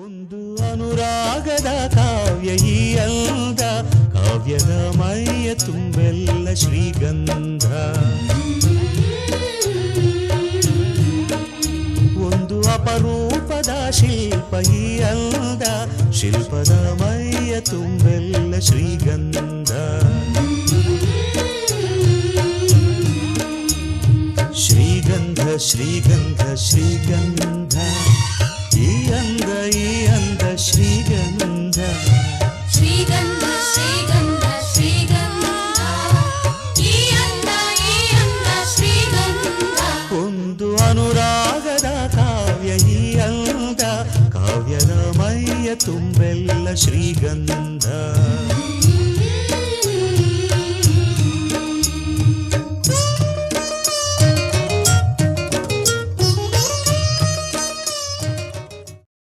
ಒಂದು ಅನುರಾಗದ ಕಾವ್ಯ ಈ ಅಂದ, ಕಾವ್ಯದ ಮೈಯ ತುಂಬೆಲ್ಲ ಶ್ರೀಗಂಧ. ಒಂದು ಅಪರೂಪದ ಶಿಲ್ಪ ಈ ಅಂದ, ಶಿಲ್ಪದ ಮೈಯ ತುಂಬೆಲ್ಲ ಶ್ರೀಗಂಧ. ಶ್ರೀಗಂಧ ಶ್ರೀಗಂಧ ಶ್ರೀಗಂಧ, ಈ ಅಂದ ಶ್ರೀಗಂಧ. ಶ್ರೀಗಂಧ ಶ್ರೀಗಂಧ ಶ್ರೀಗಂಧ, ಈ ಅಂದ ಶ್ರೀಗಂಧ. ಒಂದು ಅನುರಾಗದ ಕಾವ್ಯ ಈ ಅಂದ, ಕಾವ್ಯದ ಮೈಯ ತುಂಬೆಲ್ಲ ಶ್ರೀಗಂಧ.